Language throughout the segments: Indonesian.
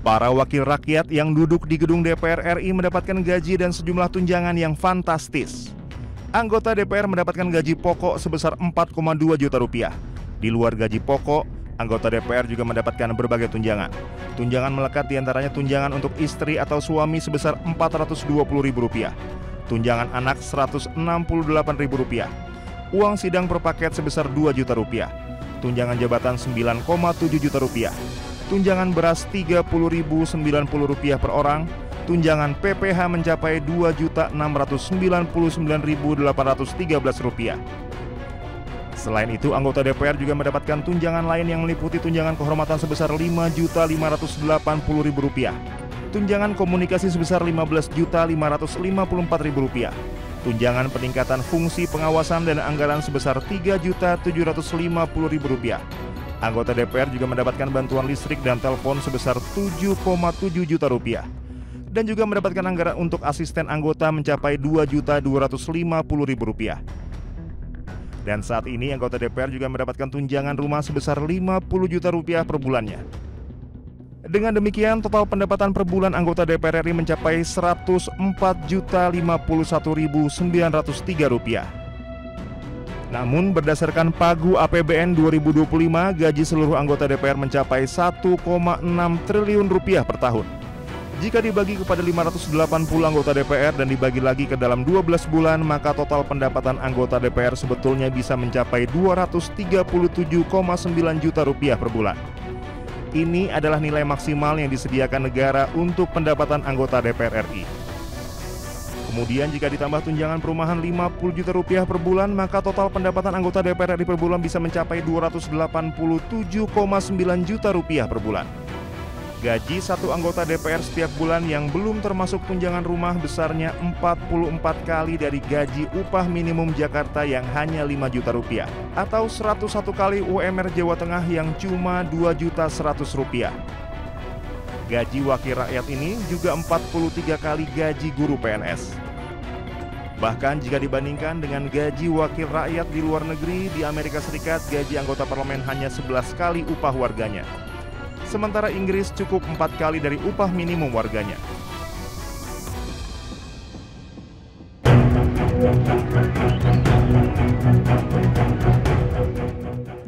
Para wakil rakyat yang duduk di gedung DPR RI mendapatkan gaji dan sejumlah tunjangan yang fantastis. Anggota DPR mendapatkan gaji pokok sebesar 4,2 juta rupiah. Di luar gaji pokok, anggota DPR juga mendapatkan berbagai tunjangan. Tunjangan melekat diantaranya tunjangan untuk istri atau suami sebesar Rp420.000, tunjangan anak Rp168.000, uang sidang per paket sebesar Rp2 juta, tunjangan jabatan Rp9,7 juta, tunjangan beras Rp30.090 per orang, tunjangan PPh mencapai Rp2.699.813. Selain itu, anggota DPR juga mendapatkan tunjangan lain yang meliputi tunjangan kehormatan sebesar Rp5.580.000, tunjangan komunikasi sebesar Rp15.554.000, tunjangan peningkatan fungsi pengawasan dan anggaran sebesar Rp3.750.000. Anggota DPR juga mendapatkan bantuan listrik dan telepon sebesar Rp7,7 juta dan juga mendapatkan anggaran untuk asisten anggota mencapai Rp2.250.000. Dan saat ini anggota DPR juga mendapatkan tunjangan rumah sebesar Rp50 juta per bulannya. Dengan demikian, total pendapatan per bulan anggota DPR RI mencapai Rp104.051.903. Namun berdasarkan Pagu APBN 2025, gaji seluruh anggota DPR mencapai Rp1,6 triliun per tahun. Jika dibagi kepada 580 anggota DPR dan dibagi lagi ke dalam 12 bulan, maka total pendapatan anggota DPR sebetulnya bisa mencapai Rp237,9 juta per bulan. Ini adalah nilai maksimal yang disediakan negara untuk pendapatan anggota DPR RI. Kemudian jika ditambah tunjangan perumahan Rp50 juta per bulan, maka total pendapatan anggota DPR RI per bulan bisa mencapai Rp287,9 juta per bulan. Gaji satu anggota DPR setiap bulan yang belum termasuk tunjangan rumah besarnya 44 kali dari gaji upah minimum Jakarta yang hanya Rp5 juta, atau 101 kali UMR Jawa Tengah yang cuma Rp2.100.000. Gaji wakil rakyat ini juga 43 kali gaji guru PNS. Bahkan jika dibandingkan dengan gaji wakil rakyat di luar negeri, di Amerika Serikat gaji anggota parlemen hanya 11 kali upah warganya. Sementara Inggris cukup 4 kali dari upah minimum warganya.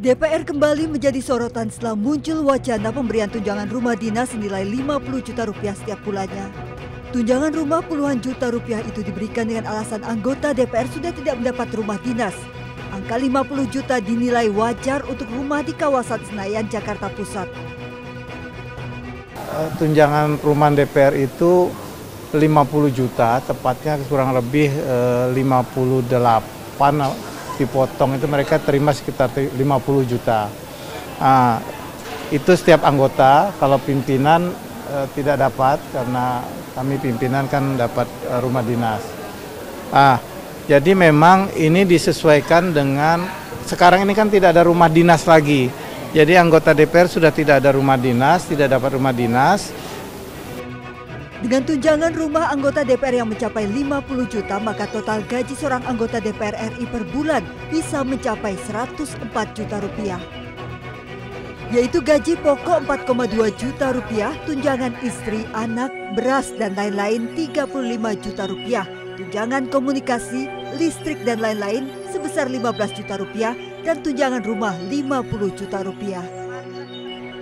DPR kembali menjadi sorotan setelah muncul wacana pemberian tunjangan rumah dinas senilai Rp50 juta setiap bulannya. Tunjangan rumah puluhan juta rupiah itu diberikan dengan alasan anggota DPR sudah tidak mendapat rumah dinas. Angka 50 juta dinilai wajar untuk rumah di kawasan Senayan, Jakarta Pusat. Tunjangan perumahan DPR itu 50 juta, tepatnya kurang lebih 58 dipotong, itu mereka terima sekitar 50 juta. Itu setiap anggota, kalau pimpinan tidak dapat karena kami pimpinan kan dapat rumah dinas. Jadi memang ini disesuaikan dengan, sekarang ini kan tidak ada rumah dinas lagi. Jadi anggota DPR sudah tidak ada rumah dinas, tidak dapat rumah dinas. Dengan tunjangan rumah anggota DPR yang mencapai 50 juta, maka total gaji seorang anggota DPR RI per bulan bisa mencapai Rp104 juta. Yaitu gaji pokok Rp4,2 juta, tunjangan istri, anak, beras, dan lain-lain Rp35 juta, tunjangan komunikasi, listrik, dan lain-lain sebesar Rp15 juta, dan tunjangan rumah Rp50 juta.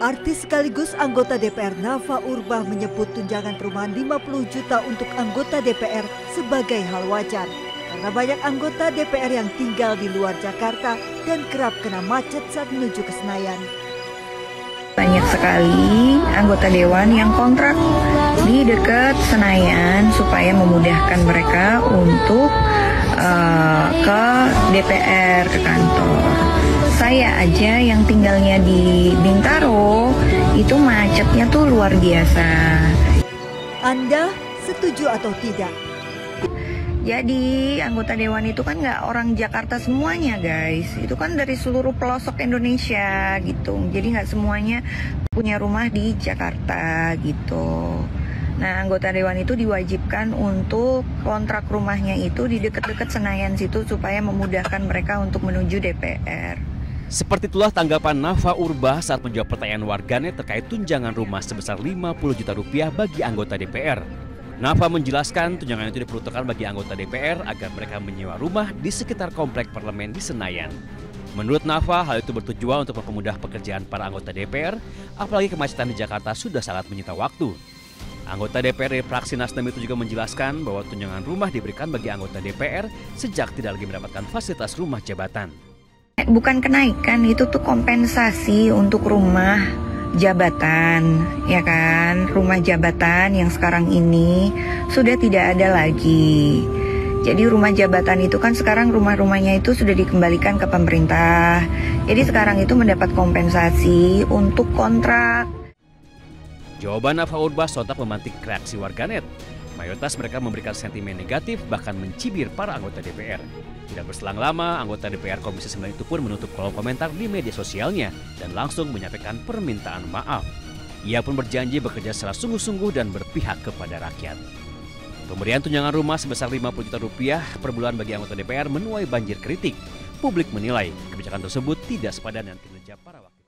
Artis sekaligus anggota DPR Nafa Urbah menyebut tunjangan perumahan 50 juta untuk anggota DPR sebagai hal wajar. Karena banyak anggota DPR yang tinggal di luar Jakarta dan kerap kena macet saat menuju ke Senayan. Banyak sekali anggota dewan yang kontrak di dekat Senayan supaya memudahkan mereka untuk ke DPR, ke kantor. Saya aja yang tinggalnya di Bintaro, itu macetnya tuh luar biasa. Anda setuju atau tidak? Jadi anggota dewan itu kan nggak orang Jakarta semuanya guys, itu kan dari seluruh pelosok Indonesia gitu. Jadi nggak semuanya punya rumah di Jakarta gitu. Nah anggota dewan itu diwajibkan untuk kontrak rumahnya itu di dekat-dekat Senayan situ supaya memudahkan mereka untuk menuju DPR. Seperti itulah tanggapan Nafa Urbah saat menjawab pertanyaan warganet terkait tunjangan rumah sebesar 50 juta rupiah bagi anggota DPR. Nafa menjelaskan tunjangan itu diperuntukkan bagi anggota DPR agar mereka menyewa rumah di sekitar komplek parlemen di Senayan. Menurut Nafa, hal itu bertujuan untuk mempermudah pekerjaan para anggota DPR, apalagi kemacetan di Jakarta sudah sangat menyita waktu. Anggota DPR dari fraksi Nasdem itu juga menjelaskan bahwa tunjangan rumah diberikan bagi anggota DPR sejak tidak lagi mendapatkan fasilitas rumah jabatan. Bukan kenaikan, itu tuh kompensasi untuk rumah jabatan, ya kan? Rumah jabatan yang sekarang ini sudah tidak ada lagi. Jadi rumah jabatan itu kan sekarang rumah-rumahnya itu sudah dikembalikan ke pemerintah. Jadi sekarang itu mendapat kompensasi untuk kontrak. Jawaban Nafa Urbah sontak memantik reaksi warganet. Mayoritas mereka memberikan sentimen negatif bahkan mencibir para anggota DPR. Tidak berselang lama, anggota DPR Komisi 9 itu pun menutup kolom komentar di media sosialnya dan langsung menyampaikan permintaan maaf. Ia pun berjanji bekerja secara sungguh-sungguh dan berpihak kepada rakyat. Pemberian tunjangan rumah sebesar 50 juta rupiah per bulan bagi anggota DPR menuai banjir kritik. Publik menilai kebijakan tersebut tidak sepadan dengan kinerja para wakil.